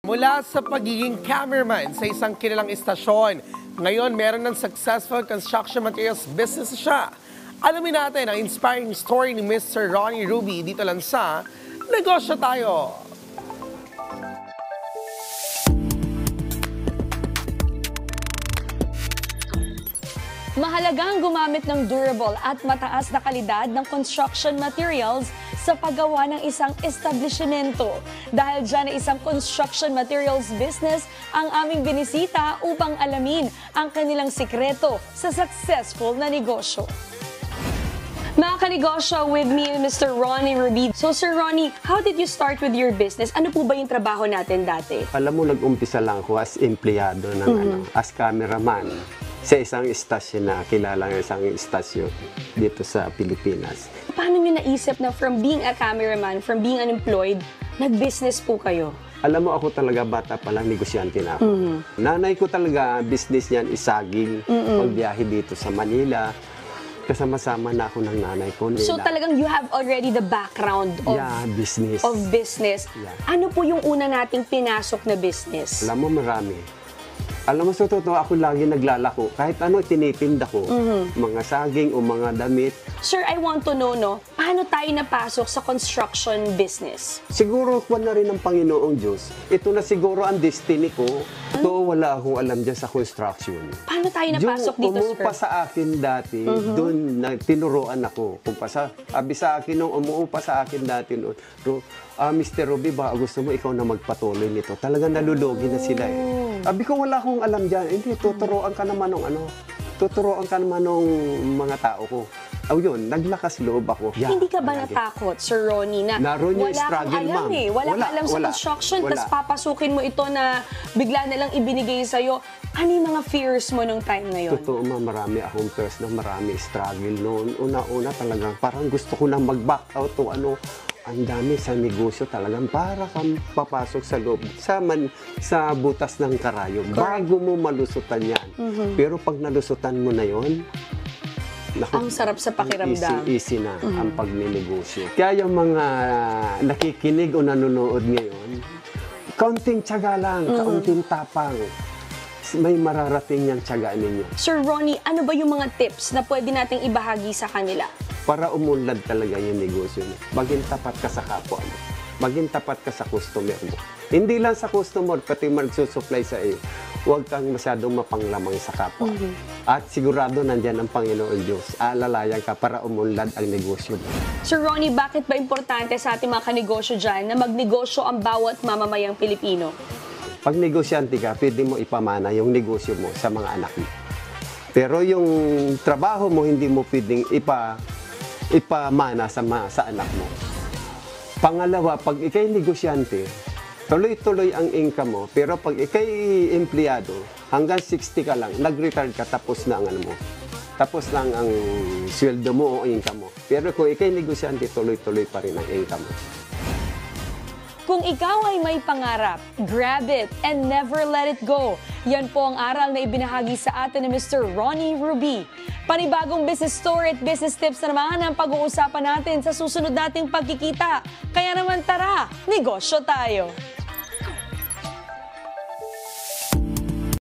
Mula sa pagiging cameraman sa isang kilalang istasyon, ngayon meron ng successful construction materials business siya. Alamin natin ang inspiring story ni Mr. Ronnie Ruby dito lang sa Negosyo Tayo. Mahalagang gumamit ng durable at mataas na kalidad ng construction materials sa paggawa ng isang establishmento. Dahil dyan ay isang construction materials business ang aming binisita upang alamin ang kanilang sikreto sa successful na negosyo. Mga kanegosyo, with me, Mr. Ronnie Ruby. So, Sir Ronnie, how did you start with your business? Ano po ba yung trabaho natin dati? Alam mo, nag-umpisa lang ako as empleyado ng as cameraman sa isang istasyon na kilalang isang istasyon dito sa Pilipinas. Paano nyo naisip na from being a cameraman, from being unemployed, nag-business po kayo? Alam mo, ako talaga bata pa lang, negosyante na ako. Nanay ko talaga, business niyan, isaging, pagbiyahe dito sa Manila. Kasama-sama na ako ng nanay ko nila. So talagang you have already the background of business. Yeah. Ano po yung una nating pinasok na business? Alam mo, marami. Alam mo, sa totoo, ako lagi naglalako. Kahit ano tinitinda ko, mga saging o mga damit. Sir, I want to know, paano tayo napasok sa construction business? Siguro, kuwan na rin ng Panginoong Diyos. Ito na siguro ang destiny ko. To wala akong alam dyan sa construction. Paano tayo napasok dito, sir? Umuupa sa akin dati, doon tinuruan ako. Abi sa akin, nung umuupa sa akin dati, Mr. Ruby, baka gusto mo ikaw na magpatuloy nito. Talagang nalulugi na sila eh. Abi ko, wala akong alam dyan. Hindi, tuturuan ka naman ng tuturuan ka naman ng mga tao ko. Yun, naglakas loob ako. Hindi ka ba natakot, Sir Ronnie, na naroon yung wala kang struggle, alam ma'am. wala ka alam sa construction, tapos papasukin mo ito na bigla na lang ibinigay sa'yo. Ano yung mga fears mo nung time na yun? Totoo, ma'am, marami akong personal, marami struggle noon. Una-una talagang parang gusto ko na mag-back out o ang dami sa negosyo talagang para kang papasok sa loob sa butas ng karayom. Bago mo malusutan yan. Pero pag nalusutan mo na yon, ang sarap sa pakiramdam. Easy na ang pagnenegosyo. Kaya yung mga nakikinig o nanonood ngayon, kaunting tiyaga lang, kaunting tapang. May mararating yung tiyaga ninyo. Sir Ronnie, ano ba yung mga tips na pwede nating ibahagi sa kanila? Para umunlad talaga yung negosyo mo, maging tapat ka sa kapwa mo. Maging tapat ka sa customer mo. Hindi lang sa customer, pati magsusupply sa iyo. Huwag kang masyadong mapanglamang sa kapwa. At sigurado nandyan ang Panginoon Diyos. Alalayan ka para umunlad ang negosyo mo. Sir Ronnie, bakit ba importante sa ating mga kanegosyo dyan na magnegosyo ang bawat mamamayang Pilipino? Pag negosyante ka, pwede mo ipamana yung negosyo mo sa mga anak mo. Pero yung trabaho mo, hindi mo pwedeng ipamana sa anak mo. Pangalawa, pag ikay negosyante, tuloy-tuloy ang income mo. Pero pag ikay empleyado, hanggang 60 ka lang, nag-retire ka, tapos na ang mo. Tapos lang ang sweldo mo o income mo. Pero kung ikay negosyante, tuloy-tuloy pa rin ang income mo. Kung ikaw ay may pangarap, grab it and never let it go. Yan po ang aral na ibinahagi sa atin ni Mr. Ronnie Ruby. Panibagong business story at business tips na naman ang pag-uusapan natin sa susunod nating pagkikita. Kaya naman tara, negosyo tayo!